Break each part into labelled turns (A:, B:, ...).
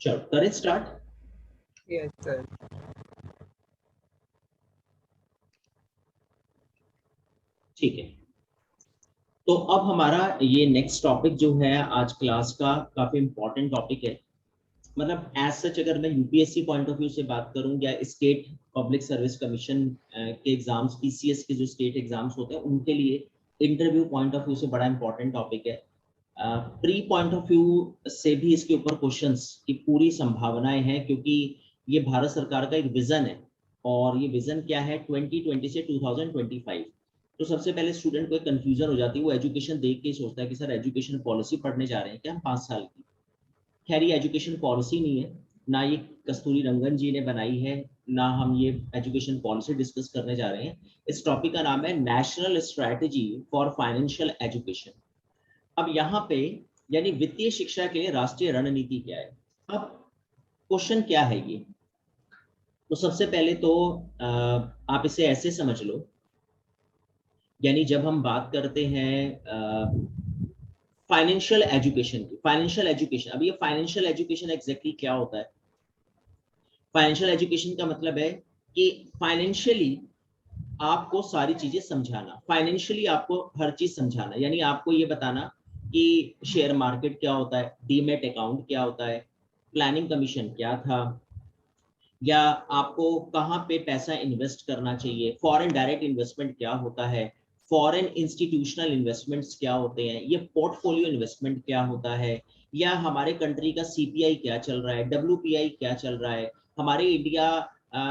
A: चलो करें start.
B: Yes sir.
A: ठीक है, तो अब हमारा ये नेक्स्ट टॉपिक जो है आज क्लास का काफी इंपॉर्टेंट टॉपिक है। मतलब एज सच अगर मैं यूपीएससी पॉइंट ऑफ व्यू से बात करूं या स्टेट पब्लिक सर्विस कमीशन के एग्जाम्स, पीसीएस के जो स्टेट एग्जाम्स होते हैं उनके लिए इंटरव्यू पॉइंट ऑफ व्यू से बड़ा इंपॉर्टेंट टॉपिक है। प्री पॉइंट ऑफ व्यू से भी इसके ऊपर क्वेश्चंस की पूरी संभावनाएं हैं, क्योंकि ये भारत सरकार का एक विजन है। और ये विजन क्या है 2020 से 2025। तो सबसे पहले स्टूडेंट को एक कंफ्यूजन हो जाती है, वो एजुकेशन देख के ही सोचता है कि सर एजुकेशन पॉलिसी पढ़ने जा रहे हैं क्या हम 5 साल की। खैर ये एजुकेशन पॉलिसी नहीं है, ना ये कस्तूरी रंगन जी ने बनाई है, ना हम ये एजुकेशन पॉलिसी डिस्कस करने जा रहे हैं। इस टॉपिक का नाम है national strategy for financial education. अब यहाँ पे यानी वित्तीय शिक्षा के लिए राष्ट्रीय रणनीति क्या है। अब क्वेश्चन क्या है ये, तो सबसे पहले तो आप इसे ऐसे समझ लो, यानी जब हम बात करते हैं फाइनेंशियल एजुकेशन की, फाइनेंशियल एजुकेशन, अब ये फाइनेंशियल एजुकेशन एग्जैक्टली क्या होता है। फाइनेंशियल एजुकेशन का मतलब है कि फाइनेंशियली आपको सारी चीजें समझाना, फाइनेंशियली आपको हर चीज समझाना, यानी आपको ये बताना कि शेयर मार्केट क्या होता है, डीमेट अकाउंट क्या होता है, प्लानिंग कमीशन क्या था, या आपको कहाँ पे पैसा इन्वेस्ट करना चाहिए, फॉरेन डायरेक्ट इन्वेस्टमेंट क्या होता है, फॉरेन इंस्टीट्यूशनल इन्वेस्टमेंट्स क्या होते हैं, ये पोर्टफोलियो इन्वेस्टमेंट क्या होता है, या हमारे कंट्री का सीपीआई क्या चल रहा है, डब्ल्यूपीआई क्या चल रहा है, हमारे इंडिया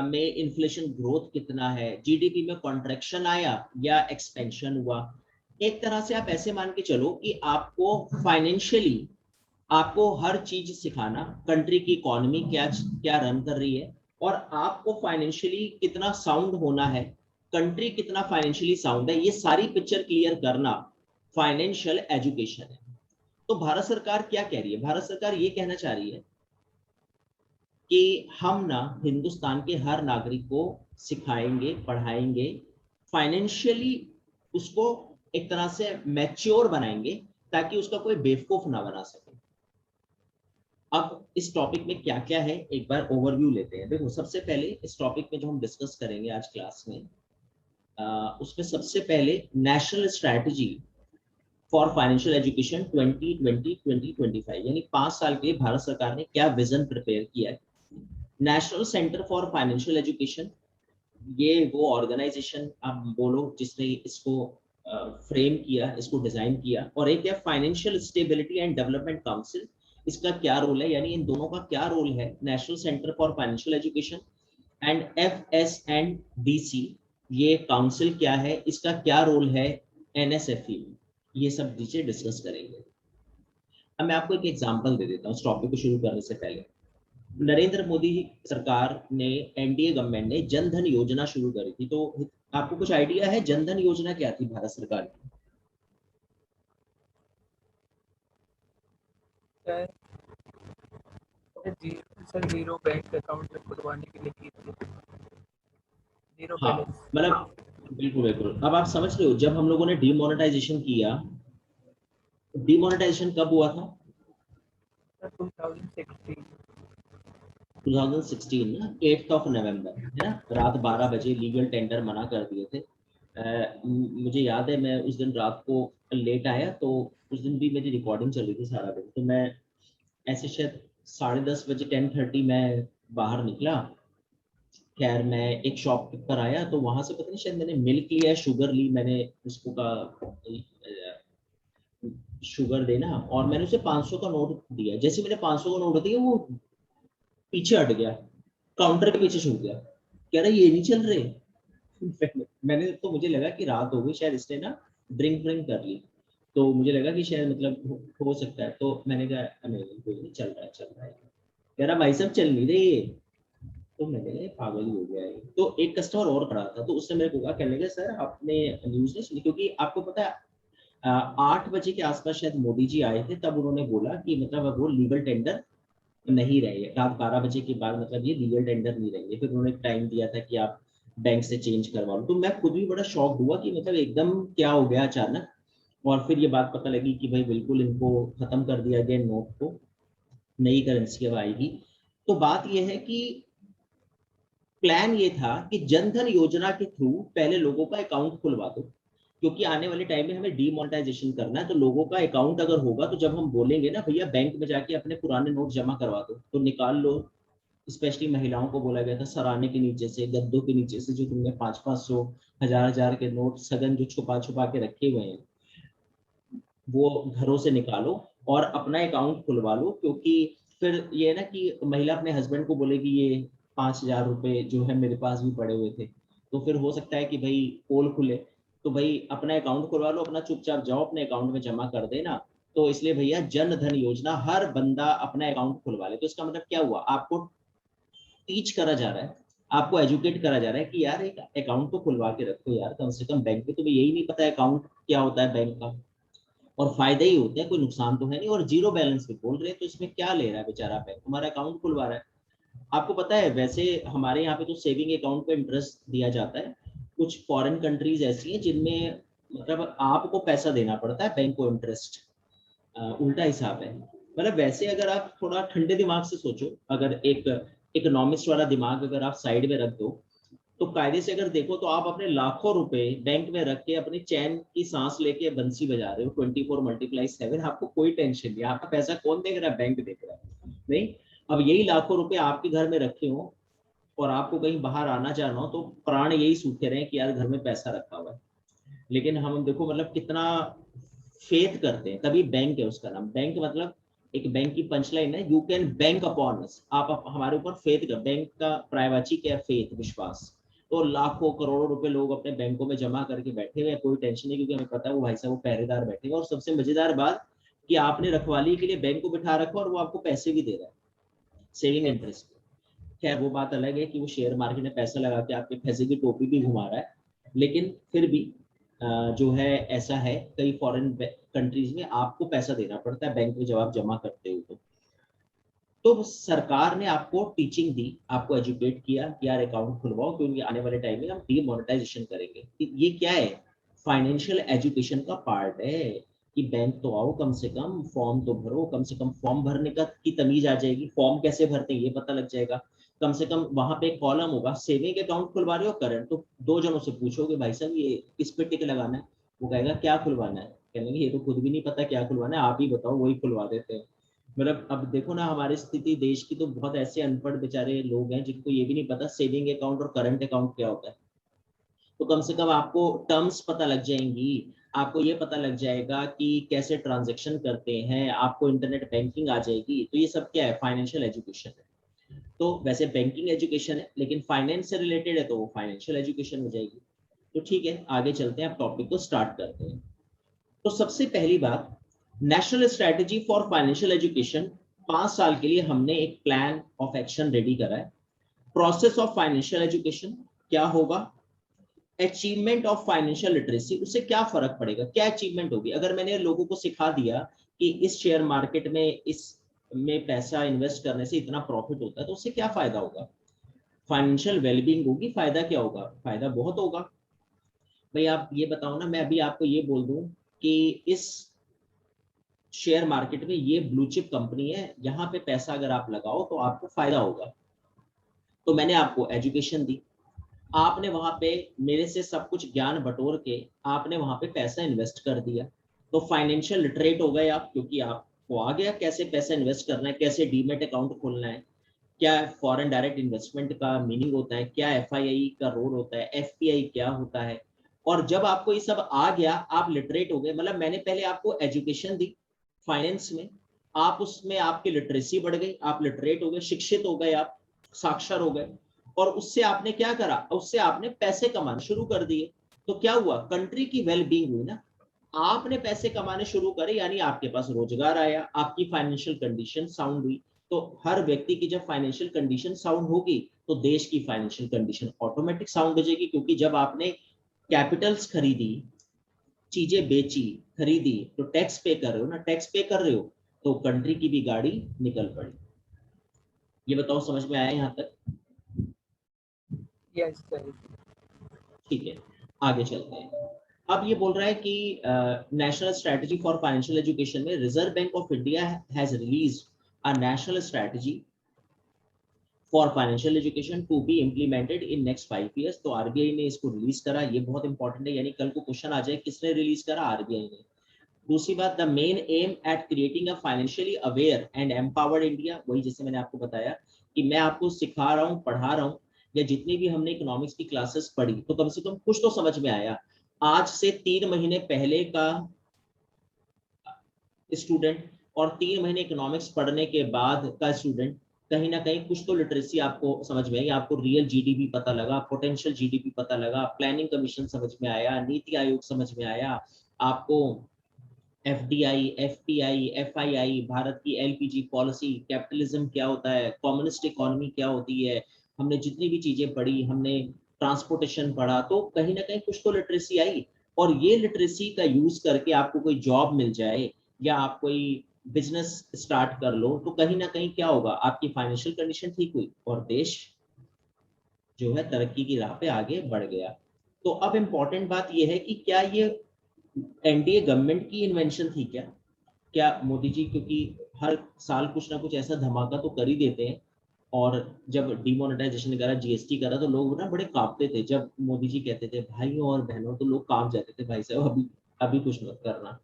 A: में इन्फ्लेशन ग्रोथ कितना है, जीडीपी में कॉन्ट्रैक्शन आया या एक्सपेंशन हुआ। एक तरह से आप ऐसे मान के चलो कि आपको फाइनेंशियली आपको हर चीज सिखाना, कंट्री की इकोनॉमी क्या क्या रन कर रही है, और आपको फाइनेंशियली कितना साउंड होना है, कंट्री कितना फाइनेंशियली साउंड है, ये सारी पिक्चर क्लियर करना फाइनेंशियल एजुकेशन है। तो भारत सरकार क्या कह रही है, भारत सरकार ये कहना चाह रही है कि हम ना हिंदुस्तान के हर नागरिक को सिखाएंगे, पढ़ाएंगे, फाइनेंशियली उसको एक तरह से मैच्योर बनाएंगे, ताकि उसका कोई बेवकूफ ना बना सके। अब इस टॉपिक में क्या क्या है एक बार ओवरव्यू लेते हैं। देखो सबसे पहले इस टॉपिक में जो हम डिस्कस करेंगे आज क्लास में, उसमें सबसे पहले national strategy for financial education 2020-2025, यानी 5 साल के लिए भारत सरकार ने क्या विजन प्रिपेयर किया है। National centre for financial education, ये वो ऑर्गेनाइजेशन आप बोलो जिसने इसको फ्रेम किया, इसको डिजाइन किया। और एक है financial stability and development council, इसका क्या रोल है, यानी इन दोनों का क्या रोल है, national centre for financial education and FSNDC, ये काउंसिल क्या है, इसका क्या रोल है NSFE में, ये सब चीजें डिस्कस करेंगे। अब मैं आपको एक एग्जांपल दे देता हूँ इस टॉपिक को शुरू करने से पहले। नरेंद्र मोदी सरकार ने, एनडीए गवर्नमेंट ने जन धन योजना शुरू करी थी, तो आपको कुछ आइडिया है जन धन योजना क्या थी भारत सरकार की।
B: सर जीरो बैंक अकाउंट में खुलवाने के लिए की थी, जीरो
A: हाँ
B: बैलेंस।
A: मतलब बिल्कुल बिल्कुल, अब आप समझ रहे हो जब हम लोगों ने डिमोनेटाइजेशन किया, डिमोनेटाइजेशन कब हुआ था,
B: 2016।
A: 2016 ना, 8 नवंबर है ना, रात 12 बजे लीगल टेंडर मना कर दिए थे। मुझे याद है मैं उस दिन रात को लेट आया, तो उस दिन भी मेरी रिकॉर्डिंग चल रही थी सारा दिन, तो मैं ऐसे शायद 10:30 बजे 10:30 मैं बाहर निकला। खैर मैं एक शॉप पर आया, तो वहां से पता नहीं शायद मैंने मिल्क लिया, शुगर ली, मैंने उसको का शुगर देना, और मैंने उसे 500 का नोट दिया। जैसे मैंने 500 का नोट दिया, वो पीछे हट गया, काउंटर के पीछे छूट गया, कह रहा ये नहीं चल रहे। मैंने तो, मुझे लगा कि रात हो गई, शायद इसने ना ड्रिंक व्रिंक कर ली, तो मुझे लगा कि शायद मतलब हो सकता है, तो मैंने कहा नहीं कोई नहीं, चल रहा है चल रहा है। कह रहा भाई साहब चल नहीं रही है, तो मैंने कहा पागल ही हो गया है। तो एक कस्टमर और खड़ा था, तो उसने मेरे को कहा, कहने लगा सर आपने न्यूज नहीं सुनी, क्योंकि आपको पता है 8 बजे के आसपास शायद मोदी जी आए थे, तब उन्होंने बोला कि मतलब अब वो लीगल टेंडर नहीं रहेंगे, रात 12 बजे के बाद मतलब ये लीगल टेंडर नहीं रहेंगे। फिर उन्होंने टाइम दिया था कि आप बैंक से चेंज करवा लो। तो मैं खुद भी बड़ा शॉक हुआ कि मतलब एकदम क्या हो गया अचानक। और फिर ये बात पता लगी कि भाई बिल्कुल इनको खत्म कर दिया गया नोट को। नई करेंसी अब आएगी। तो बात यह है कि प्लान ये था कि जनधन योजना के थ्रू पहले लोगों का अकाउंट खुलवा दो, क्योंकि आने वाले टाइम में हमें डीमोनेटाइजेशन करना है। तो लोगों का अकाउंट अगर होगा तो जब हम बोलेंगे ना भैया बैंक में जाके अपने पुराने नोट जमा करवा दो, तो निकाल लो। स्पेशली महिलाओं को बोला गया था सराने के नीचे से, गद्दों के नीचे से जो तुमने 500-500, 1000-1000 के नोट सघन जो छुपा छुपा के रखे हुए हैं, वो घरों से निकालो और अपना अकाउंट खुलवा लो। क्योंकि फिर ये है ना कि महिला अपने हस्बैंड को बोलेगी ये 5000 रुपए जो है मेरे पास भी पड़े हुए थे, तो फिर हो सकता है कि भाई पोल खुले। तो भाई अपना अकाउंट खुलवा लो, अपना चुपचाप जाओ अपने अकाउंट में जमा कर देना। तो इसलिए भैया जन धन योजना हर बंदा अपना अकाउंट खुलवा ले। तो इसका मतलब क्या हुआ, आपको टीच करा जा रहा है, आपको एजुकेट करा जा रहा है कि यार एक अकाउंट तो खुलवा के रखो यार कम से कम बैंक में। तुम्हें यही नहीं पता अकाउंट क्या होता है बैंक का, और फायदे ही होते हैं, कोई नुकसान तो है नहीं। और जीरो बैलेंस पे बोल रहे हैं तो इसमें क्या ले रहा है बेचारा बैंक, हमारा अकाउंट खुलवा रहा है। आपको पता है वैसे हमारे यहाँ पे तो सेविंग अकाउंट पे इंटरेस्ट दिया जाता है। कुछ फॉरेन कंट्रीज ऐसी हैं जिनमें मतलब आपको पैसा देना पड़ता है बैंक को इंटरेस्ट, उल्टा हिसाब है। मतलब वैसे अगर आप थोड़ा ठंडे दिमाग से सोचो, अगर एक इकोनॉमिस्ट वाला दिमाग अगर आप साइड में रख दो, तो कायदे से अगर देखो तो आप अपने लाखों रुपए बैंक में रख के अपनी चैन की सांस लेके बंसी बजा रहे हो 24/7। आपको कोई टेंशन नहीं, आपका पैसा कौन देख रहा है, बैंक देख रहा है नहीं। अब यही लाखों रुपए आपके घर में रखे हो और आपको कहीं बाहर आना जाना हो, तो प्राण यही सूखे रहे कि यार घर में पैसा रखा हुआ है। लेकिन हम देखो मतलब कितना फेथ करते हैं, तभी बैंक है उसका नाम। बैंक मतलब एक बैंक की पंचलाइन है, you can bank upon us, आप हमारे ऊपर फेथ कर। बैंक का प्रायवाची क्या है, फेथ, विश्वास। तो लाखों करोड़ों रुपए लोग अपने बैंकों में जमा करके बैठे हुए, कोई टेंशन नहीं, क्योंकि हमें पता है वो भाई साहब वो पहरेदार बैठे हुए। और सबसे मजेदार बात कि आपने रखवाली के लिए बैंक को बिठा रखा और वो आपको पैसे भी दे रहा है, सेविंग इंटरेस्ट। खैर वो बात अलग है कि वो शेयर मार्केट में पैसा लगा के आपके पैसे की टोपी भी घुमा रहा है। लेकिन फिर भी जो है ऐसा है, कई फॉरेन कंट्रीज में आपको पैसा देना पड़ता है बैंक में जब आप जमा करते हो। तो सरकार ने आपको टीचिंग दी, आपको एजुकेट किया कि यार अकाउंट खुलवाओ, क्योंकि आने वाले टाइम में हम डीमोनेटाइजेशन करेंगे। ये क्या है, फाइनेंशियल एजुकेशन का पार्ट है कि बैंक तो आओ, कम से कम फॉर्म तो भरो, कम से कम फॉर्म भरने का की तमीज आ जाएगी, फॉर्म कैसे भरते हैं ये पता लग जाएगा। कम से कम वहां पे एक कॉलम होगा, सेविंग अकाउंट खुलवा रहे हो करंट, तो दो जनों से पूछोगे भाई साहब ये किस पे टिक लगाना है, वो कहेगा क्या खुलवाना है, कहेंगे ये तो खुद भी नहीं पता क्या खुलवाना है, आप ही बताओ, वही खुलवा देते हैं। मतलब अब देखो ना हमारी स्थिति देश की, तो बहुत ऐसे अनपढ़ बेचारे लोग हैं जिनको ये भी नहीं पता सेविंग अकाउंट और करंट अकाउंट क्या होता है। तो कम से कम आपको टर्म्स पता लग जाएंगी, आपको ये पता लग जाएगा कि कैसे ट्रांजैक्शन करते हैं, आपको इंटरनेट बैंकिंग आ जाएगी। तो ये सब क्या है, फाइनेंशियल एजुकेशन है। तो वैसे बैंकिंग एजुकेशन है, लेकिन फाइनेंस से रिलेटेड है तो वो फाइनेंशियल एजुकेशन हो जाएगी। तो ठीक है, आगे चलते हैं, आप टॉपिक को स्टार्ट करते हैं। तो सबसे पहली बात, national strategy for financial education, 5 साल के लिए हमने एक प्लान ऑफ एक्शन रेडी करा है। प्रोसेस ऑफ फाइनेंशियल एजुकेशन क्या होगा, अचीवमेंट ऑफ फाइनेंशियल लिटरेसी, उससे क्या फर्क पड़ेगा, क्या अचीवमेंट होगी अगर मैंने लोगों को सिखा दिया कि इस शेयर मार्केट में इस में पैसा इन्वेस्ट करने से इतना प्रॉफिट होता है, तो उससे क्या फायदा होगा, फाइनेंशियल वेलबींग होगी, फायदा क्या होगा, फायदा बहुत होगा। भाई आप ये बताओ ना, मैं अभी आपको ये बोल दूं कि इस शेयर मार्केट में ये ब्लू चिप कंपनी है, यहाँ पे पैसा अगर आप लगाओ तो आपको फायदा होगा। तो मैंने आपको एजुकेशन दी, आपने वहां पे मेरे से सब कुछ ज्ञान बटोर के आपने वहां पे पैसा इन्वेस्ट कर दिया। तो फाइनेंशियल लिटरेट हो गए आप, क्योंकि आपको आ गया कैसे पैसा इन्वेस्ट करना है, कैसे डीमेट अकाउंट खोलना है, क्या फॉरेन डायरेक्ट इन्वेस्टमेंट का मीनिंग होता है, क्या एफआईआई का रोल होता है, एफपीआई क्या होता है। और जब आपको ये सब आ गया, आप लिटरेट हो गए, मतलब मैंने पहले आपको एजुकेशन दी फाइनेंस में, आप उसमें आपकी लिटरेसी बढ़ गई, आप लिटरेट हो गए, शिक्षित हो गए, आप साक्षर हो गए। और उससे आपने क्या करा, उससे आपने पैसे कमाने शुरू कर दिए। तो क्या हुआ, कंट्री की वेलबींग हुई ना, आपने पैसे कमाने शुरू करे, यानी आपके पास रोजगार आया, आपकी फाइनेंशियल कंडीशन साउंड हुई। तो हर व्यक्ति की जब फाइनेंशियल कंडीशन साउंड होगी, तो देश की फाइनेंशियल कंडीशन ऑटोमेटिक साउंड हो जाएगी, क्योंकि जब आपने कैपिटल्स खरीदी, चीजें बेची, खरीदी, तो टैक्स पे कर रहे हो ना, टैक्स पे कर रहे हो, तो कंट्री की भी गाड़ी निकल पड़ी। ये बताओ समझ में आया यहाँ तक?
B: Yes sir.
A: ठीक है, आगे चलते हैं। अब ये बोल रहा है कि national strategy for financial education में reserve bank of India has release a national strategy for financial education to be implemented in next 5 years। तो आरबीआई ने इसको रिलीज करा, ये बहुत इंपॉर्टेंट है, यानी कल को क्वेश्चन आ जाए किसने रिलीज करा, आरबीआई ने। दूसरी बात, the main M at creating a financially aware and empowered India, वही जैसे मैंने आपको बताया कि मैं आपको सिखा रहा हूँ, पढ़ा रहा हूँ, या जितनी भी हमने इकोनॉमिक्स की क्लासेस पढ़ी तो कम से कम कुछ तो समझ में आया। आज से 3 महीने पहले का स्टूडेंट और 3 महीने इकोनॉमिक्स पढ़ने के बाद का स्टूडेंट, कहीं ना कहीं कुछ तो लिटरेसी आपको समझ में आई, आपको रियल जीडीपी पता लगा, पोटेंशियल जीडीपी पता लगा, प्लानिंग कमीशन समझ में आया, नीति आयोग समझ में आया, आपको एफडीआई, एफपीआई, एफआईआई, भारत की एलपीजी पॉलिसी, कैपिटलिज्म क्या होता है, कम्युनिस्ट इकोनॉमी क्या होती है, हमने जितनी भी चीजें पढ़ी, हमने ट्रांसपोर्टेशन पढ़ा, तो कहीं ना कहीं कुछ तो लिटरेसी आई। और ये लिटरेसी का यूज करके आपको कोई जॉब मिल जाए या आप कोई बिजनेस स्टार्ट कर लो, तो कहीं ना कहीं क्या होगा, आपकी फाइनेंशियल कंडीशन ठीक हुई और देश जो है तरक्की की राह पे आगे बढ़ गया। तो अब इम्पोर्टेंट बात यह है कि क्या ये एनडीए गवर्नमेंट की इन्वेंशन थी क्या? क्या मोदी जी, क्योंकि हर साल कुछ ना कुछ ऐसा धमाका तो कर ही देते हैं, और जब डिमोनेटाइजेशन करा, जीएसटी करा, तो लोग ना बड़े कांपते थे जब मोदी जी कहते थे भाइयों और बहनों, तो लोग कांप जाते थे, भाई साहब अभी अभी कुछ मत करना।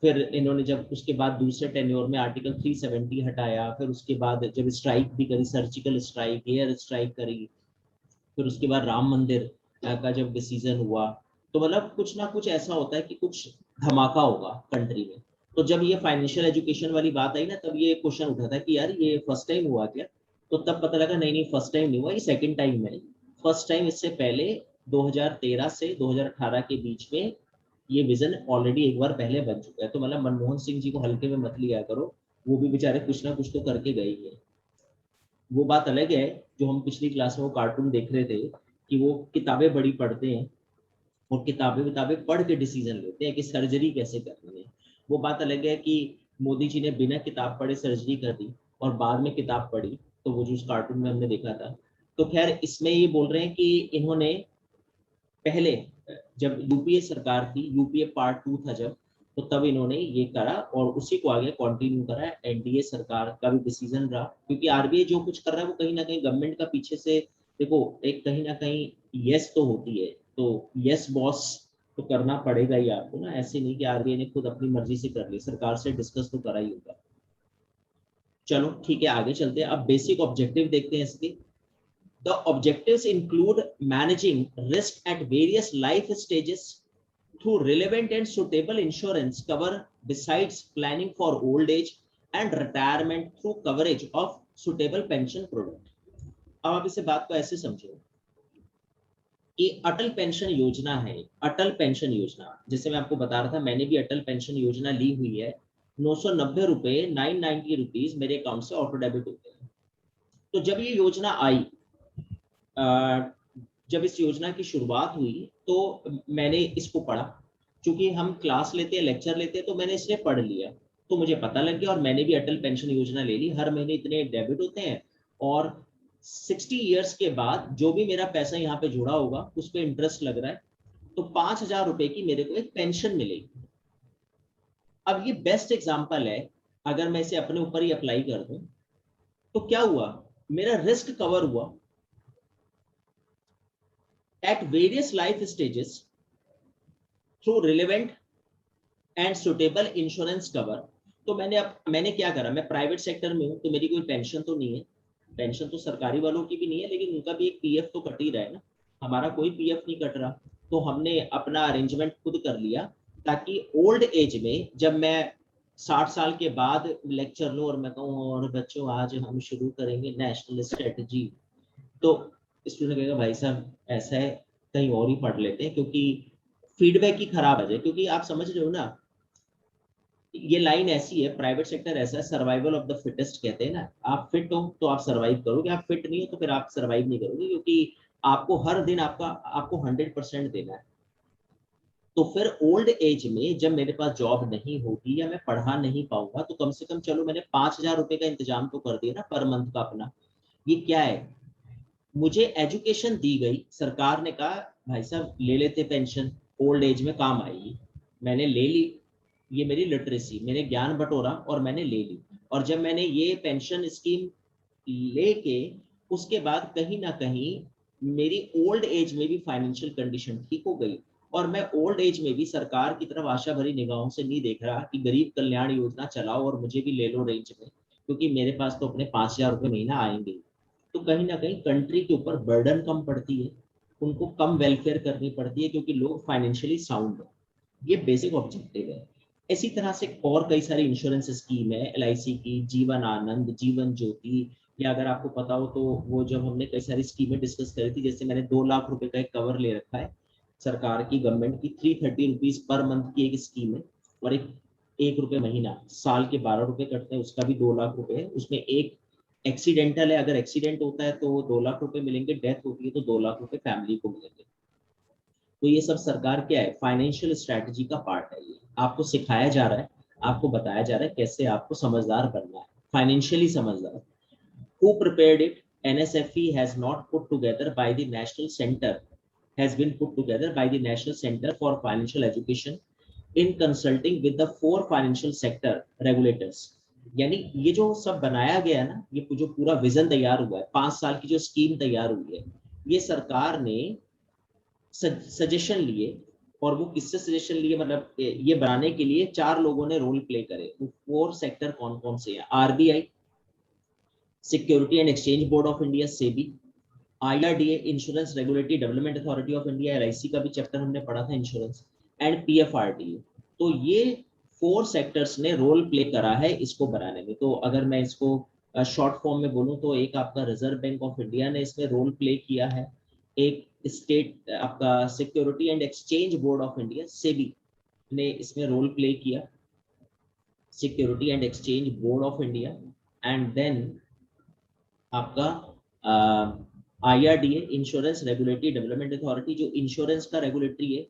A: फिर इन्होंने जब उसके बाद दूसरे टेन्योर में आर्टिकल 370 हटाया, फिर उसके बाद जब स्ट्राइक भी करी, सर्जिकल स्ट्राइक, एयर स्ट्राइक करी, फिर उसके बाद राम मंदिर का जब डिसीजन हुआ, तो मतलब कुछ ना कुछ ऐसा होता है कि कुछ धमाका होगा कंट्री में। तो जब ये फाइनेंशियल एजुकेशन वाली बात आई ना, तब ये क्वेश्चन उठा था कि यार ये फर्स्ट टाइम हुआ क्या? तो तब पता लगा नहीं नहीं, फर्स्ट टाइम नहीं हुआ, ये सेकंड टाइम है। फर्स्ट टाइम इससे पहले 2013 से 2018 के बीच में ये विजन ऑलरेडी एक बार पहले बन चुका है। तो मतलब मनमोहन सिंह जी को हल्के में मत लिया करो, वो भी बेचारे कुछ ना कुछ तो करके गए ही है। वो बात अलग है जो हम पिछली क्लास में वो कार्टून देख रहे थे कि वो किताबें बड़ी पढ़ते हैं और किताबें किताबें पढ़ के डिसीजन लेते हैं कि सर्जरी कैसे करनी है। वो बात अलग है कि मोदी जी ने बिना किताब पढ़े सर्जरी कर दी और बाद में किताब पढ़ी, तो वो जो उस कार्टून में हमने देखा था। तो खैर इसमें ये बोल रहे हैं कि इन्होंने पहले, जब यूपीए सरकार थी, यूपीए पार्ट 2 था जब, तो तब इन्होंने ये करा और उसी को आगे कंटिन्यू करा। एनडीए सरकार का भी डिसीजन रहा, क्योंकि आरबीआई जो कुछ कर रहा है वो कहीं ना कहीं गवर्नमेंट का पीछे से, देखो एक कहीं ना कहीं यस तो होती है, तो यस बॉस तो करना पड़ेगा ही आपको ना, ऐसे नहीं कि आरबीआई ने खुद अपनी मर्जी से कर ली, सरकार से डिस्कस तो करा ही होगा। चलो ठीक है, आगे चलते हैं। अब बेसिक ऑब्जेक्टिव देखते हैं इसके। The objectives include managing risk at various life stages through relevant and suitable insurance cover, besides planning for old age and retirement through coverage of suitable pension product। अब आप इसे बात को ऐसे समझो कि अटल पेंशन योजना है, अटल पेंशन योजना, जैसे मैं आपको बता रहा था, मैंने भी अटल पेंशन योजना ली हुई है। 990 रुपए, 990 रुपीज मेरे अकाउंट से ऑटो डेबिट होते हैं। तो जब ये योजना आई, जब इस योजना की शुरुआत हुई, तो मैंने इसको पढ़ा, क्योंकि हम क्लास लेते हैं, लेक्चर लेते हैं, तो मैंने इसलिए पढ़ लिया, तो मुझे पता लग गया और मैंने भी अटल पेंशन योजना ले ली। हर महीने इतने डेबिट होते हैं और 60 ईयर्स के बाद जो भी मेरा पैसा यहाँ पे जुड़ा होगा उस पर इंटरेस्ट लग रहा है, तो 5,000 रुपए की मेरे को एक पेंशन मिलेगी। अब ये बेस्ट एग्जाम्पल है, अगर मैं इसे अपने ऊपर ही अप्लाई कर दूं, तो क्या हुआ, मेरा रिस्क कवर हुआ at various life stages through relevant and suitable insurance cover। तो मैंने क्या करा, मैं प्राइवेट सेक्टर में हूँ, तो मेरी कोई पेंशन तो नहीं है, पेंशन तो सरकारी वालों की भी नहीं है, लेकिन उनका भी एक पीएफ तो कट ही रहा है ना, हमारा कोई पीएफ नहीं कट रहा। तो हमने अपना अरेंजमेंट खुद कर लिया, ताकि ओल्ड एज में जब मैं 60 साल के बाद लेक्चर लूं और मैं कहूँ और बच्चों आज हम शुरू करेंगे नेशनल स्ट्रेटजी, तो स्टूडेंट कहेगा भाई साहब ऐसा है, कहीं और ही पढ़ लेते हैं, क्योंकि फीडबैक ही खराब है। क्योंकि आप समझ रहे हो ना, ये लाइन ऐसी है, प्राइवेट सेक्टर ऐसा है, सर्वाइवल ऑफ द फिटेस्ट कहते हैं ना, आप फिट हो तो आप सर्वाइव करोगे, आप फिट नहीं हो तो फिर आप सर्वाइव नहीं करोगे, क्योंकि आपको हर दिन आपको 100% देना है। तो फिर ओल्ड एज में जब मेरे पास जॉब नहीं होगी या मैं पढ़ा नहीं पाऊंगा, तो कम से कम चलो मैंने 5,000 रुपए का इंतजाम तो कर दिया ना पर मंथ का अपना। ये क्या है, मुझे एजुकेशन दी गई, सरकार ने कहा भाई साहब ले लेते पेंशन, ओल्ड एज में काम आएगी, मैंने ले ली, ये मेरी लिटरेसी, मैंने ज्ञान बटोरा और मैंने ले ली। और जब मैंने ये पेंशन स्कीम लेके उसके बाद कहीं ना कहीं मेरी ओल्ड एज में भी फाइनेंशियल कंडीशन ठीक हो गई, और मैं ओल्ड एज में भी सरकार की तरफ आशा भरी निगाहों से नहीं देख रहा कि गरीब कल्याण योजना चलाओ और मुझे भी ले लो रेंज में, क्योंकि मेरे पास तो अपने 5,000 रुपये महीना आएंगे। तो कहीं ना कहीं कंट्री के ऊपर बर्डन कम पड़ती है, उनको कम वेलफेयर करनी पड़ती है, क्योंकि लोग फाइनेंशियली साउंड है। ये बेसिक ऑब्जेक्टिव है। इसी तरह से और कई सारी इंश्योरेंस स्कीम है, LIC की, जीवन आनंद, जीवन ज्योति, या अगर आपको पता हो तो वो जब हमने कई सारी स्कीमें डिस्कस करी थी, जैसे मैंने 2 लाख रुपए का एक कवर ले रखा है सरकार की, गवर्नमेंट की 330 रुपीज पर मंथ की एक स्कीम है, और एक रुपए महीना, साल के 12 रुपए कटते हैं, उसका भी 2 लाख रुपए है। उसमें एक एक्सीडेंटल है, अगर एक्सीडेंट होता है तो 2 लाख रुपए मिलेंगे, डेथ होती है तो 2 लाख रुपए फैमिली को मिलेंगे। तो ये सब सरकार क्या है, फाइनेंशियल स्ट्रैटेजी का पार्ट है। ये आपको सिखाया जा रहा है, आपको बताया जा रहा है कैसे आपको समझदार बनना है, फाइनेंशियली समझदार। Who prepared it? NSFE has not put together by the National Center, has been put together by the National Center for Financial Education in consulting with the 4 financial sector regulators। यानी ये जो सब बनाया गया है ना, ये जो पूरा विजन तैयार हुआ है, 5 साल की जो स्कीम तैयार हुई है, ये सरकार ने सजेशन लिए। और वो किससे सजेशन लिए, मतलब ये बनाने के लिए 4 लोगों ने रोल प्ले करे। वो 4 सेक्टर कौन कौन से हैं? RBI, security and exchange board of India SEBI, IRDA insurance regulatory development authority of India, LIC का भी चैप्टर हमने पढ़ा था इंश्योरेंस, एंड PFRDA। तो ये 4 सेक्टर्स ने रोल प्ले करा है इसको बनाने में। तो अगर मैं इसको शॉर्ट फॉर्म में बोलूं तो एक आपका रिजर्व बैंक ऑफ इंडिया ने इसमें रोल प्ले किया है, एक स्टेट आपका security and exchange board of India SEBI ने इसमें रोल प्ले किया, security and exchange board of India, and then आपका IRDA insurance regulatory development authority, जो इंश्योरेंस का रेगुलेटरी है।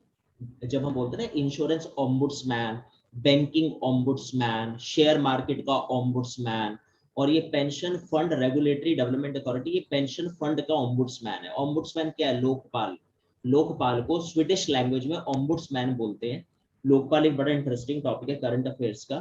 A: जब हम बोलते हैं insurance ombudsman, banking ombudsman, share market का ऑम्बुड्समैन, और ये pension fund regulatory development authority, ये पेंशन फंड का ऑम्बुड्समैन है। ऑम्बुड्समैन क्या है? लोकपाल। लोकपाल को स्वीडिश लैंग्वेज में ऑम्बुड्समैन बोलते हैं। लोकपाल एक बड़ा इंटरेस्टिंग टॉपिक है करंट अफेयर्स का,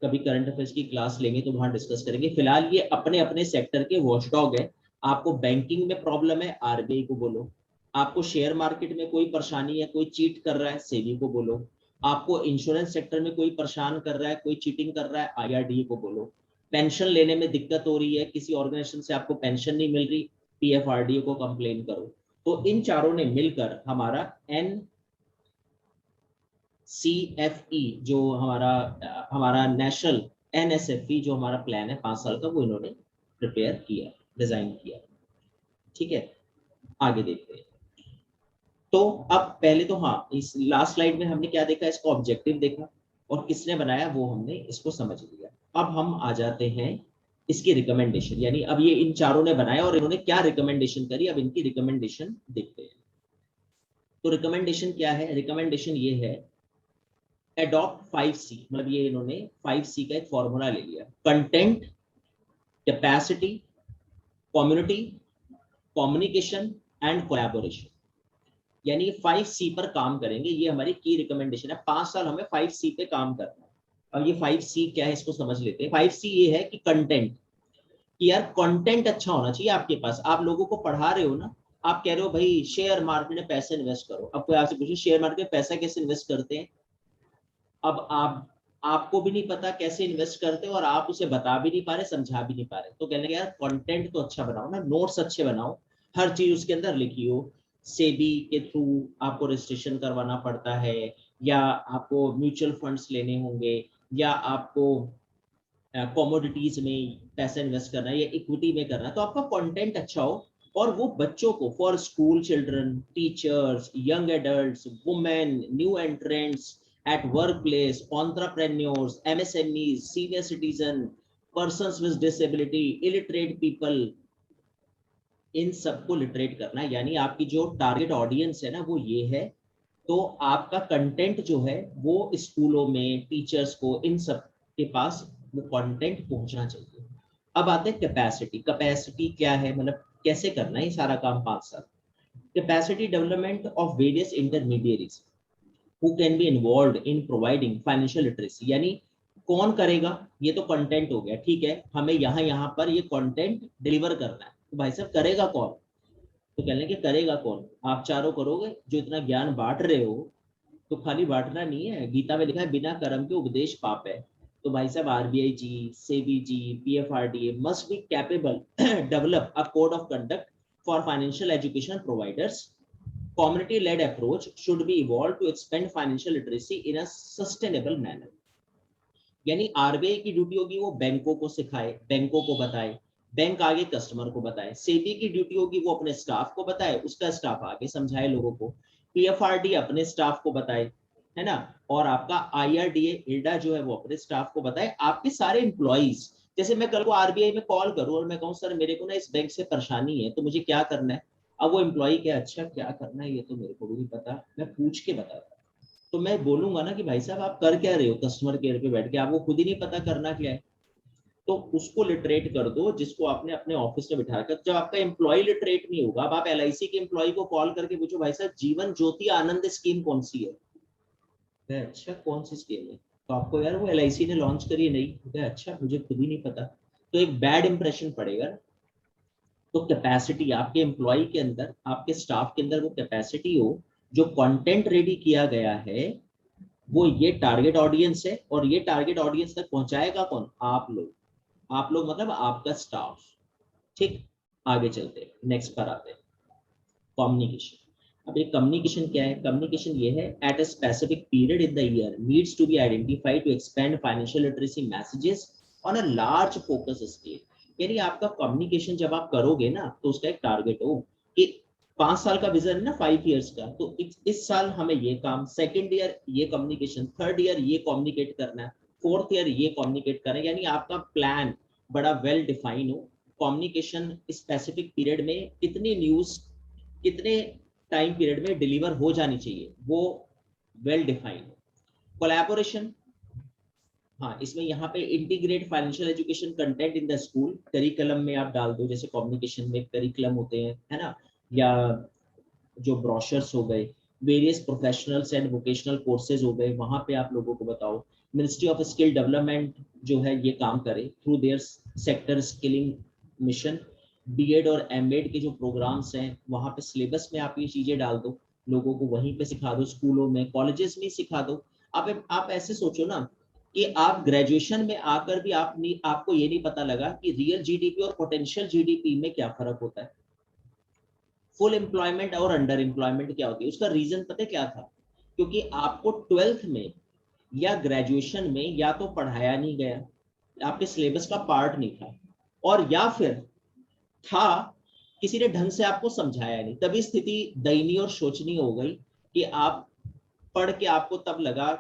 A: कभी करंट अफेयर्स की क्लास लेंगे तो वहां डिस्कस करेंगे। फिलहाल ये अपने अपने सेक्टर के वॉचडॉग है। आपको बैंकिंग में प्रॉब्लम है, RBI को बोलो। आपको शेयर मार्केट में कोई परेशानी है, कोई चीट कर रहा है, सेबी को बोलो। आपको इंश्योरेंस सेक्टर में कोई परेशान कर रहा है, कोई चीटिंग कर रहा है, IRDA को बोलो। पेंशन लेने में दिक्कत हो रही है, किसी ऑर्गेनाइजेशन से आपको पेंशन नहीं मिल रही, PFRDA को कंप्लेन करो। तो इन चारों ने मिलकर हमारा NCFE जो हमारा नेशनल NSFE जो हमारा प्लान है 5 साल का, वो इन्होंने प्रिपेयर किया, डिजाइन किया। ठीक है, आगे देखते हैं। तो अब पहले तो हाँ, इस लास्ट स्लाइड में हमने क्या देखा, इसका ऑब्जेक्टिव देखा और किसने बनाया वो हमने इसको समझ लिया। अब हम आ जाते हैं इसकी रिकमेंडेशन, यानी अब ये इन चारों ने बनाया और इन्होंने क्या रिकमेंडेशन करी, अब इनकी रिकमेंडेशन देखते हैं। तो रिकमेंडेशन क्या है? रिकमेंडेशन ये है, अडॉप्ट 5C, मतलब ये इन्होंने 5C का एक फॉर्मूला ले लिया। Content, capacity, community, communication and collaboration. यानी 5C पर काम करेंगे, ये हमारी की रिकमेंडेशन है। 5 साल हमें 5C पे काम करना है। अब ये 5C क्या है इसको समझ लेते हैं। 5C ये है कि कंटेंट, कि यार कंटेंट अच्छा होना चाहिए आपके पास। आप लोगों को पढ़ा रहे हो ना, आप कह रहे हो भाई शेयर मार्केट में पैसे इन्वेस्ट करो। अब कोई आपसे पूछे शेयर मार्केट में पैसा कैसे इन्वेस्ट करते हैं, अब आपको भी नहीं पता कैसे इन्वेस्ट करते हो और आप उसे बता भी नहीं पा रहे, समझा भी नहीं पा रहे। तो कहने यार कंटेंट तो अच्छा बनाओ ना, नोट्स अच्छे बनाओ, हर चीज उसके अंदर लिखी हो। सेबी के थ्रू आपको रजिस्ट्रेशन करवाना पड़ता है, या आपको म्यूचुअल फंड्स लेने होंगे, या आपको कमोडिटीज में पैसा इन्वेस्ट करना है या इक्विटी में करना है, तो आपका कंटेंट अच्छा हो। और वो बच्चों को, for school children, teachers, young adults, women, new entrants at workplace, entrepreneurs, MSMEs, senior citizen, persons with disability, illiterate people, इन सबको लिटरेट करना है। यानी आपकी जो टारगेट ऑडियंस है ना वो ये है। तो आपका कंटेंट जो है वो स्कूलों में टीचर्स को, इन सब के पास वो कंटेंट पहुंचना चाहिए। अब आते हैं कैपेसिटी। कैपेसिटी क्या है, मतलब कैसे करना है ये सारा काम 5 साल। Capacity development of various intermediaries who can be involved in providing financial literacy, यानी कौन करेगा, ये तो कंटेंट हो गया, ठीक है, हमें यहाँ पर ये कंटेंट डिलीवर करना है, तो भाई साहब करेगा कौन, तो कहने कि करेगा कौन, आप चारों करोगे जो इतना ज्ञान बांट रहे हो, तो खाली बांटना नहीं है, गीता में लिखा है बिना कर्म के उपदेश पाप है। तो भाई साहब RBI ji, SEBI ji, PFRDA must be capable develop a code of conduct for financial education providers. Community led approach should be evolved to expand financial literacy in a sustainable manner। यानी आरबीआई की ड्यूटी होगी वो बैंकों को सिखाए, बैंकों को बताए, बैंक आगे कस्टमर को बताए। सेबी की ड्यूटी होगी वो अपने स्टाफ को बताए, उसका स्टाफ आगे समझाए लोगों को। पीएफआरडी अपने स्टाफ को बताए, है ना, और आपका आईआरडीए इल्डा जो है वो अपने स्टाफ को बताए। आपके सारे एम्प्लॉइज, जैसे मैं कल को आरबीआई में कॉल करूं और मैं कहूं सर मेरे को ना इस बैंक से परेशानी है, तो मुझे क्या करना है, अब वो एम्प्लॉई क्या, अच्छा क्या करना है ये तो मेरे को भी नहीं पता, मैं पूछ के बताता, तो मैं बोलूंगा ना कि भाई साहब आप कर क्या रहे हो कस्टमर केयर पे बैठ के, आपको खुद ही नहीं पता करना क्या है। तो उसको लिटरेट कर दो जिसको आपने अपने ऑफिस में बिठा कर। जब आपका एम्प्लॉय लिटरेट नहीं होगा, अब आप एलआईसी के एम्प्लॉय को कॉल करके पूछो भाई साहब जीवन ज्योति आनंद स्कीम कौन सी है, अच्छा कौन सी स्कीम है, तो आपको यार वो एलआईसी ने लॉन्च करी है नहीं, अच्छा मुझे खुद ही नहीं पता, तो एक बैड इंप्रेशन पड़ेगा। तो कैपेसिटी आपके एम्प्लॉय के अंदर, आपके स्टाफ के अंदर वो कैपेसिटी हो, जो कंटेंट रेडी किया गया है वो ये टारगेट ऑडियंस है, और ये टारगेट ऑडियंस तक पहुंचाएगा कौन, आप लोग। आप लोग मतलब आपका स्टाफ। ठीक, आगे चलते हैं, नेक्स्ट पर आते हैं, कम्युनिकेशन। अब ये कम्युनिकेशन क्या है, कम्युनिकेशन ये है at a specific period in the year needs to be identified to expand financial literacy messages on a large focus scale. यानी आपका कम्युनिकेशन जब आप करोगे ना, तो उसका एक टारगेट हो कि 5 साल का विजन है ना, 5 ईयर्स का, तो इस साल हमें ये काम, सेकेंड ईयर ये कम्युनिकेशन, थर्ड ईयर ये कम्युनिकेट करना है, फोर्थ ईयर ये कम्युनिकेट करें, यानी आपका प्लान बड़ा वेल डिफाइन हो। कम्युनिकेशन स्पेसिफिक पीरियड में कितनी न्यूज कितने टाइम पीरियड में डिलीवर हो जानी चाहिए, वो वेल डिफाइन हो। कोलैबोरेशन, हाँ इसमें यहाँ पे integrate financial education content in the school curriculum में आप डाल दो, जैसे कम्युनिकेशन में करिकुलम होते हैं, है ना, या जो ब्रोशर्स हो गए, various professionals and vocational courses हो गए, वहां पे आप लोगों को बताओ। मिनिस्ट्री ऑफ स्किल डेवलपमेंट जो है ये काम करे through their sector skilling mission. BEd और एमएड के जो प्रोग्राम्स हैं वहां पे सिलेबस में आप ये चीजें डाल दो, लोगों को वहीं पे सिखा दो, स्कूलों में कॉलेजेस में सिखा दो। आप ऐसे सोचो ना कि आप ग्रेजुएशन में आकर भी आपको ये नहीं पता लगा कि रियल जीडीपी और पोटेंशियल जीडीपी में क्या फर्क होता है, फुल एम्प्लॉयमेंट और अंडर एम्प्लॉयमेंट क्या होती है। उसका रीजन पता है क्या था, क्योंकि आपको 12th में या ग्रेजुएशन में या तो पढ़ाया नहीं गया, आपके सिलेबस का पार्ट नहीं था, और या फिर था किसी ने ढंग से आपको समझाया नहीं, तभी स्थिति दयनीय और शोचनीय हो गई कि आप पढ़ के आपको तब लगा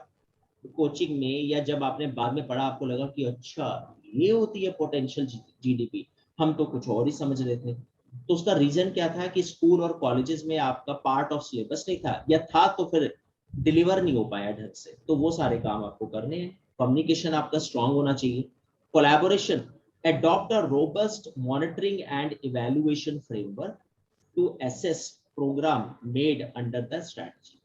A: कोचिंग में, या जब आपने बाद में पढ़ा आपको लगा कि अच्छा ये होती है पोटेंशियल जीडीपी, हम तो कुछ और ही समझ रहे थे। तो उसका रीजन क्या था कि स्कूल और कॉलेजेस में आपका पार्ट ऑफ सिलेबस नहीं था, या था तो फिर डिलीवर नहीं हो पाया ढंग से, तो वो सारे काम आपको करने हैं। कम्युनिकेशन आपका स्ट्रांग होना चाहिए। Collaboration, adopt a robust monitoring and evaluation framework to assess program made under the strategy।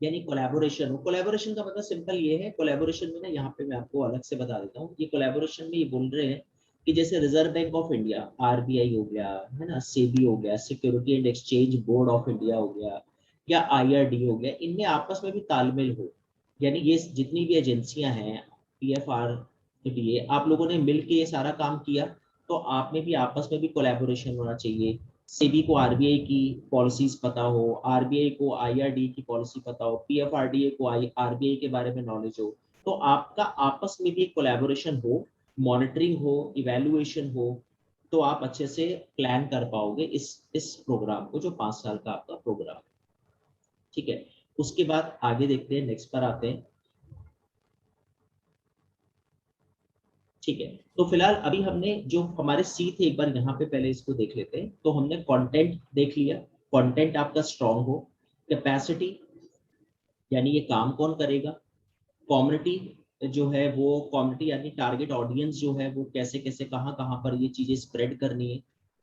A: यानी कोलैबोरेशन, कोलैबोरेशन का मतलब सिंपल ये है, कोलैबोरेशन में ना यहाँ पे मैं आपको अलग से बता देता हूँ, ये कोलैबोरेशन में ये बोल रहे हैं कि जैसे reserve bank of India RBI हो गया, है ना, सेबी हो गया, security and exchange board of India हो गया, या आईआरडी हो गया, इनमें आपस में भी तालमेल हो। यानी ये जितनी भी एजेंसियां हैं, पीएफआरडीए, आप लोगों ने मिलकर ये सारा काम किया, तो आप में भी आपस में भी कोलैबोरेशन होना चाहिए। सेबी को आरबीआई की पॉलिसीज पता हो, आरबीआई को आईआरडी की पॉलिसी पता हो, पीएफआरडीए को आरबीआई के बारे में नॉलेज हो, तो आपका आपस में भी कोलैबोरेशन हो, मॉनिटरिंग हो, इवैल्यूएशन हो, तो आप अच्छे से प्लान कर पाओगे इस प्रोग्राम को, जो 5 साल का आपका प्रोग्राम। ठीक है, उसके बाद आगे देखते हैं, नेक्स्ट पर आते हैं। ठीक है, तो फिलहाल अभी हमने जो हमारे सी थे, एक बार यहाँ पे पहले इसको देख लेते हैं। तो हमने कंटेंट देख लिया, कंटेंट आपका स्ट्रांग हो। कैपेसिटी, यानी ये काम कौन करेगा। कम्युनिटी जो है वो, कम्युनिटी यानी टारगेट ऑडियंस जो है वो कैसे कैसे कहाँ कहाँ पर ये चीजें स्प्रेड करनी है।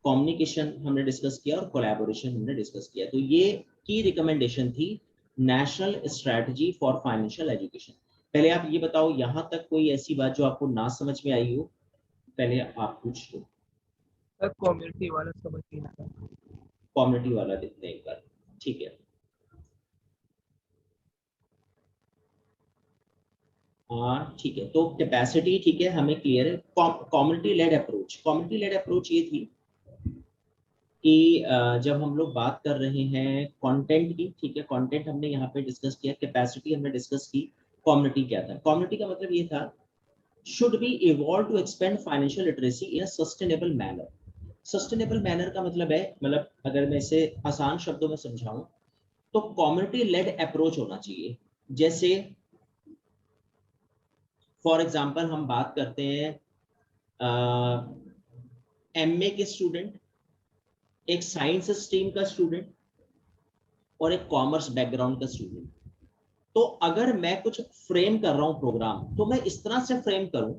A: कम्युनिकेशन हमने डिस्कस किया, और कोलैबोरेशन हमने डिस्कस किया। तो ये की रिकमेंडेशन थी national strategy for financial education. पहले आप ये बताओ, यहाँ तक कोई ऐसी बात जो आपको ना समझ में आई हो, पहले आप पूछ लो।
B: सर कम्युनिटी वाला समझ नहीं आता।
A: कम्युनिटी वाला देखते हैं एक बार, ठीक है। हाँ ठीक है, तो कैपेसिटी ठीक है, हमें क्लियर है। Community lead approach, community lead approach ये थी कि जब हम लोग बात कर रहे हैं कंटेंट की, ठीक है, कंटेंट हमने यहाँ पे डिस्कस किया, कैपेसिटी हमने डिस्कस की, कम्युनिटी क्या था। कम्युनिटी का मतलब ये था, should be evolve to expand financial literacy in a sustainable manner. Sustainable manner का मतलब है, मतलब अगर मैं इसे आसान शब्दों में समझाऊं, तो कम्युनिटी लेड अप्रोच होना चाहिए। जैसे फॉर एग्जांपल हम बात करते हैं एमए के स्टूडेंट, एक साइंस स्ट्रीम का स्टूडेंट और एक कॉमर्स बैकग्राउंड का स्टूडेंट। तो अगर मैं कुछ फ्रेम कर रहा हूं प्रोग्राम, तो मैं इस तरह से फ्रेम करूं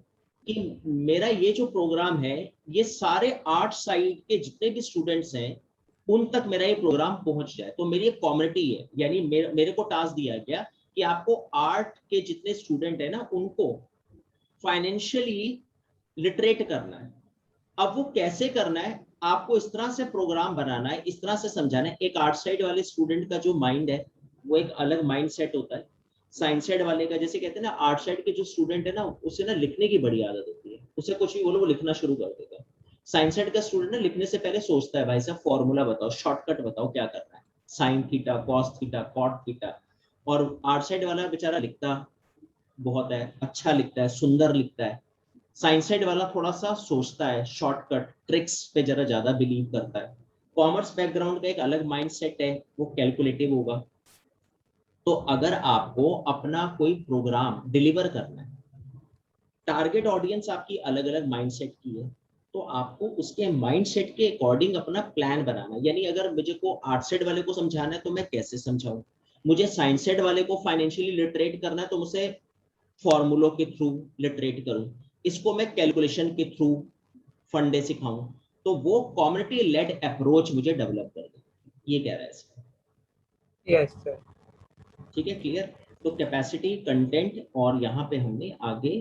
A: कि मेरा ये जो प्रोग्राम है, ये सारे आर्ट साइड के जितने भी स्टूडेंट्स हैं उन तक मेरा ये प्रोग्राम पहुंच जाए। तो मेरी एक कम्युनिटी है, यानी मेरे को टास्क दिया गया कि आपको आर्ट के जितने स्टूडेंट है ना, उनको फाइनेंशियली लिटरेट करना है। अब वो कैसे करना है, आपको इस तरह से प्रोग्राम बनाना है, इस तरह से समझाना है। एक आर्ट साइड वाले स्टूडेंट का जो माइंड है वो एक अलग माइंड सेट होता है, साइंस साइड वाले का, जैसे कहते हैं ना, आर्ट साइड के जो स्टूडेंट है ना, उसे ना लिखने की बड़ी आदत होती है, उसे कुछ भी बोलो वो लिखना शुरू कर देगा। साइंस साइड का स्टूडेंट ना लिखने से पहले सोचता है, भाई साहब फॉर्मूला बताओ, शॉर्टकट बताओ क्या करना है, sine theta, cos theta, cot theta. और आर्ट साइड वाला बेचारा लिखता बहुत है, अच्छा लिखता है, सुंदर लिखता है। साइंस साइड वाला थोड़ा सा सोचता है, शॉर्टकट ट्रिक्स पे जरा ज्यादा बिलीव करता है। कॉमर्स बैकग्राउंड का एक अलग माइंडसेट है, वो कैलकुलेटिव होगा। तो अगर आपको अपना कोई प्रोग्राम डिलीवर करना है, टारगेट ऑडियंस आपकी अलग अलग माइंडसेट की है, तो आपको उसके माइंडसेट के अकॉर्डिंग अपना प्लान बनाना। यानी अगर मुझे को आर्ट साइड वाले को समझाना है तो मैं कैसे समझाऊं, मुझे साइंस साइड वाले को फाइनेंशियली लिटरेट करना है तो मुझे फॉर्मूलों के थ्रू लिटरेट करूं, इसको मैं कैलकुलेशन के थ्रू फंडे सिखाऊं। तो वो कम्युनिटी लेड अप्रोच मुझे डेवलप कर दे, ये कह रहा है इसमें।
B: Yes sir.
A: ठीक है, क्लियर। तो कैपेसिटी, कंटेंट, और यहाँ पे हमने आगे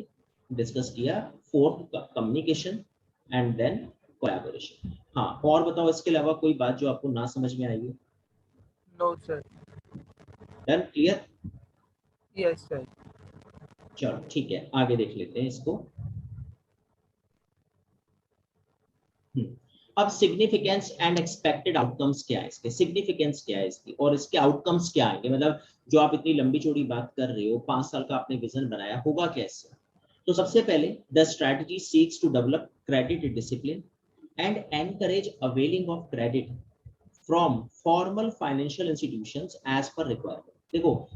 A: डिस्कस किया fourth communication and then collaboration. हाँ, और बताओ इसके अलावा कोई बात जो आपको ना समझ में आई हो।
B: No sir.
A: Done, clear.
B: Yes sir.
A: चलो ठीक है, आगे देख लेते हैं इसको। अब सिग्निफिकेंस एंड एक्सपेक्टेड आउटकम्स क्या है, इसके सिग्निफिकेंस क्या है इसकी, और इसके आउटकम्स क्या आएंगे। मतलब जो आप इतनी लंबी चौड़ी बात कर रहे हो, 5 साल का आपने विजन बनाया, होगा कैसे। तो सबसे पहले, the strategy seeks to develop credit discipline and encourage availing of credit from formal financial institutions as per requirement. देखो,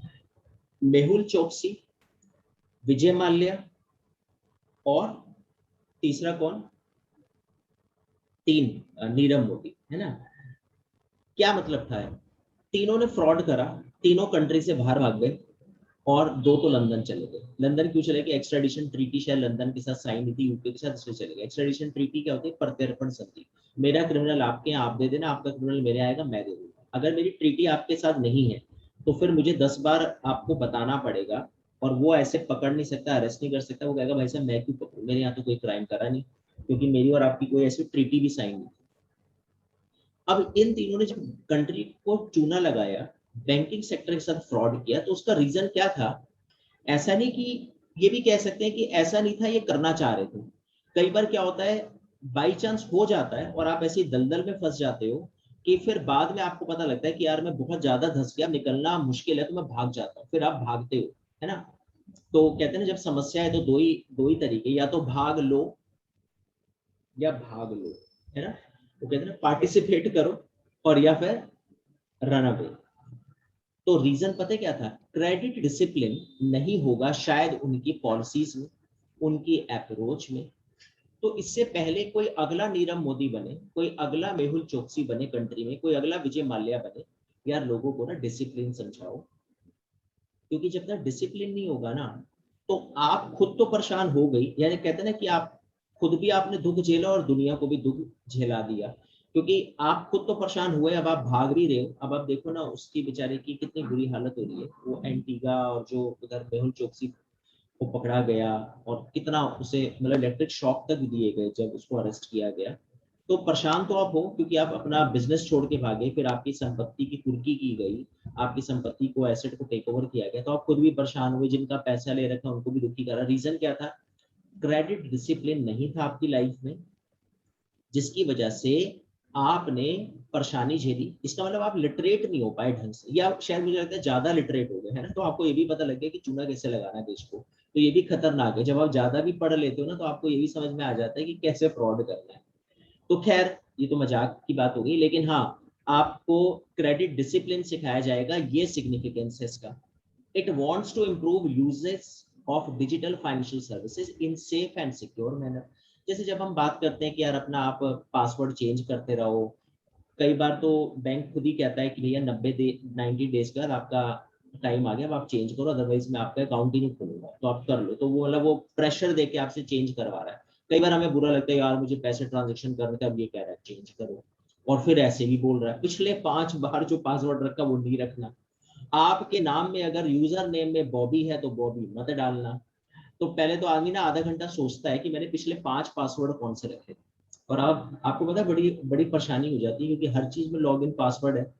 A: मेहुल चोकसी, विजय माल्या, और तीसरा कौन, नीरव मोदी, है ना। क्या मतलब था, तीनों ने फ्रॉड करा, तीनों कंट्री से बाहर भाग गए, और दो तो लंदन चले गए। लंदन क्यों चले गए, एक्स्ट्राडिशन ट्रीटी शायद लंदन के साथ साइन हुई थी, यूके के साथ, इसलिए चले गए। एक्स्ट्राडिशन ट्रीटी क्या होती है, प्रत्यर्पण संधि। मेरा क्रिमिनल आपके यहाँ आप दे देना, आपका क्रिमिनल मेरे आएगा, मैं दे दूंगा। अगर मेरी ट्रीटी आपके साथ नहीं है तो फिर मुझे 10 बार आपको बताना पड़ेगा, और वो ऐसे पकड़ नहीं सकता, अरेस्ट नहीं कर सकता। वो कहेगा भाई साहब मैं क्यों पकड़ूं, मेरे यहाँ तो कोई क्राइम करा नहीं, क्योंकि मेरी और आपकी कोई ऐसी ट्रीटी भी साइन नहीं। अब इन तीनों ने जब कंट्री को चूना लगाया, बैंकिंग सेक्टर के साथ फ्रॉड किया, तो उसका रीजन क्या था। ऐसा नहीं कि, ये भी कह सकते हैं कि ऐसा नहीं था, ये करना चाह रहे थे। कई बार क्या होता है, बाई चांस हो जाता है और आप ऐसी दलदल में फंस जाते हो कि फिर बाद में आपको पता लगता है कि यार मैं बहुत ज्यादा धंस गया, निकलना मुश्किल है, तो मैं भाग जाता हूँ, फिर आप भागते हो, है ना। तो कहते हैं ना, जब समस्या है तो दो ही तरीके, या तो भाग लो या भाग लो, है ना। तो कहते हैं ना, पार्टिसिपेट करो और या फिर रन अवे। तो रीजन पता है क्या था, क्रेडिट डिसिप्लिन नहीं होगा शायद उनकी पॉलिसीज में, उनकी अप्रोच में। तो इससे पहले कोई अगला नीरव मोदी बने, कोई अगला मेहुल चोकसी बने कंट्री में, कोई अगला विजय माल्या बने, यार लोगों को ना डिसिप्लिन समझाओ। क्योंकि जब तक डिसिप्लिन नहीं होगा ना, तो आप खुद तो परेशान हो गई, यानी कहते हैं ना कि आप खुद भी आपने दुख झेला और दुनिया को भी दुख झेला दिया। क्योंकि आप खुद तो परेशान हुए, अब आप भाग भी रहे हो। अब आप देखो ना, उसकी बेचारे की कितनी बुरी हालत हो रही है, वो एंटीगा और जो उधर मेहुल चोकसी वो पकड़ा गया और कितना उसे मतलब इलेक्ट्रिक शॉक तक दिए गए जब उसको अरेस्ट किया गया। तो परेशान तो आप हो क्योंकि आप अपना बिजनेस छोड़ के भागे, फिर आपकी संपत्ति की कुर्की की गई, आपकी संपत्ति को एसेट को टेक ओवर किया गया, तो आप खुद भी परेशान हुए, जिनका पैसा ले रखा उनको भी दुखी करा। रीजन क्या था? क्रेडिट डिसिप्लिन नहीं था आपकी लाइफ में, जिसकी वजह से आपने परेशानी झेली। इसका मतलब आप लिटरेट नहीं हो पाए ढंग से, या शायद मुझे लगता है ज्यादा लिटरेट हो गए, है ना? तो आपको ये भी पता लग गया कि चूना कैसे लगाना है देश को, तो ये भी खतरनाक है। जब आप ज्यादा भी पढ़ लेते हो ना, तो आपको ये भी समझ में आ जाता है कि कैसे फ्रॉड करना है। तो खैर, ये तो मजाक की बात हो गई, लेकिन हाँ, आपको क्रेडिट डिसिप्लिन सिखाया जाएगा, ये सिग्निफिकेंस है इसका। It wants to improve usages of digital financial services in safe and secure manner. जैसे जब हम बात करते हैं कि यार अपना आप पासवर्ड चेंज करते रहो, कई बार तो बैंक खुद ही कहता है कि भैया 90 डेज का आपका टाइम आ गया, अब आप चेंज करो, अदरवाइज मैं आपका अकाउंट ही नहीं खोलूंगा, तो आप कर लो। तो वो मतलब वो प्रेशर देके आपसे चेंज करवा रहा है। कई बार हमें बुरा लगता है, यार मुझे पैसे ट्रांजेक्शन करने का, अब ये कह रहा है चेंज करो, और फिर ऐसे भी बोल रहा है पिछले 5 बार जो पासवर्ड रखा वो नहीं रखना। आपके नाम में अगर यूजर नेम में बॉबी है तो बॉबी मत डालना। तो पहले तो आदमी ना आधा घंटा सोचता है कि मैंने पिछले 5 पासवर्ड कौन से रखे, और अब आपको पता है बड़ी बड़ी परेशानी हो जाती है, क्योंकि हर चीज में लॉगिन पासवर्ड है।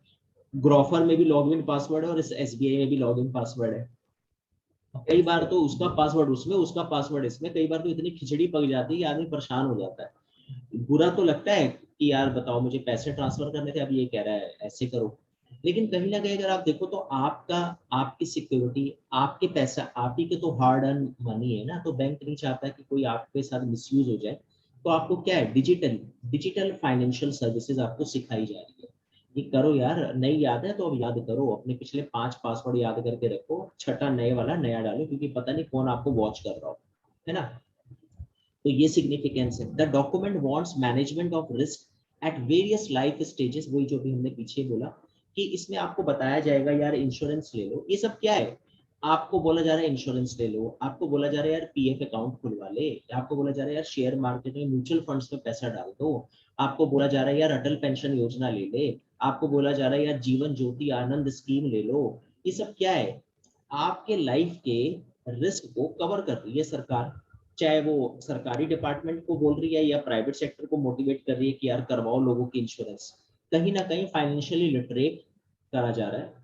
A: ग्रोफर में भी लॉगिन पासवर्ड है और इस एसबीआई में भी लॉगिन पासवर्ड है। कई बार तो उसका पासवर्ड उसमें, उसका पासवर्ड इसमें, कई बार तो इतनी खिचड़ी पक जाती है कि आदमी परेशान हो जाता है। बुरा तो लगता है कि यार बताओ मुझे पैसे ट्रांसफर करने थे, अब ये कह रहा है ऐसे करो। लेकिन कहीं ना कहीं अगर आप देखो तो आपका, आपकी सिक्योरिटी, आपके पैसा आप ही के तो हार्ड अर्न मनी है ना, तो बैंक नहीं चाहता कि कोई आपके साथ मिसयूज हो जाए। तो आपको क्या है, डिजिटल डिजिटल फाइनेंशियल सर्विसेज आपको सिखाई जा रही है कि करो यार, नई याद है तो अब याद करो, अपने पिछले 5 पासवर्ड याद करके रखो, छठा नए वाला नया डालो, क्योंकि पता नहीं कौन आपको वॉच कर रहा हो, है ना? तो ये सिग्निफिकेंस है। The document wants management of risk at various life stages, वही जो भी हमने पीछे बोला कि इसमें आपको बताया जाएगा यार इंश्योरेंस ले लो। ये सब क्या है? आपको बोला जा रहा है इंश्योरेंस ले लो, आपको बोला जा रहा है यार पीएफ अकाउंट खुलवा ले, आपको बोला जा रहा है यार शेयर मार्केट में म्यूचुअल फंड्स में पैसा डाल दो, आपको बोला जा रहा है यार अटल पेंशन योजना ले ले, आपको बोला जा रहा है यार जीवन ज्योति आनंद स्कीम ले लो। ये सब क्या है? आपके लाइफ के रिस्क को कवर कर रही है सरकार, चाहे वो सरकारी डिपार्टमेंट को बोल रही है या प्राइवेट सेक्टर को मोटिवेट कर रही है कि यार करवाओ लोगों की इंश्योरेंस। कहीं ना कहीं फाइनेंशियली लिटरेट करा जा रहा है।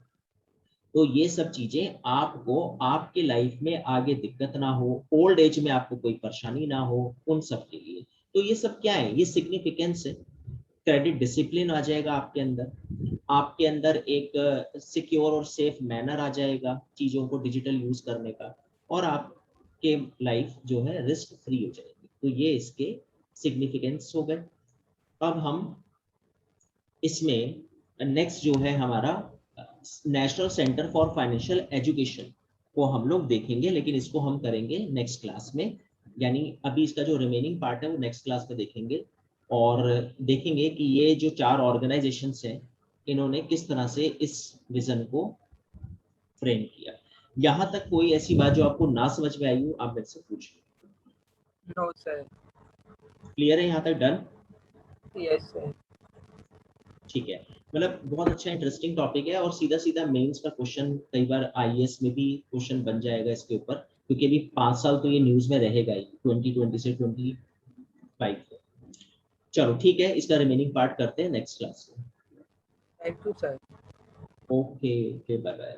A: तो ये सब चीजें आपको आपके लाइफ में आगे दिक्कत ना हो, ओल्ड एज में आपको कोई परेशानी ना हो, उन सब के लिए। तो ये सब क्या है? ये सिग्निफिकेंस है। क्रेडिट डिसिप्लिन आ जाएगा आपके अंदर, आपके अंदर एक सिक्योर और सेफ मैनर आ जाएगा चीजों को डिजिटल यूज करने का, और आपके लाइफ जो है रिस्क फ्री हो जाएगी। तो ये इसके सिग्निफिकेंस हो गए। अब हम इसमें नेक्स्ट जो है हमारा national centre for financial education को हम लोग देखेंगे, लेकिन इसको हम करेंगे नेक्स्ट क्लास में। यानी अभी इसका जो रिमेनिंग पार्ट है वो नेक्स्ट क्लास में देखेंगे, और देखेंगे कि ये जो 4 ऑर्गेनाइजेशंस हैं इन्होंने किस तरह से इस विजन को फ्रेम किया। यहाँ तक कोई ऐसी बात जो आपको ना समझ में आई हो, आप मेरे से पूछिए।
B: No sir.
A: क्लियर है यहाँ तक? डन?
B: Yes sir.
A: ठीक है। मतलब बहुत अच्छा इंटरेस्टिंग टॉपिक है, और सीधा सीधा मेंस का क्वेश्चन कई बार आईएएस में भी क्वेश्चन बन जाएगा इसके ऊपर, क्योंकि अभी 5 साल तो ये न्यूज में रहेगा ही, 2020 से 25 तक। चलो ठीक है, इसका रिमेनिंग पार्ट करते हैं नेक्स्ट क्लास में।
B: Thank you sir.
A: Okay, bye bye.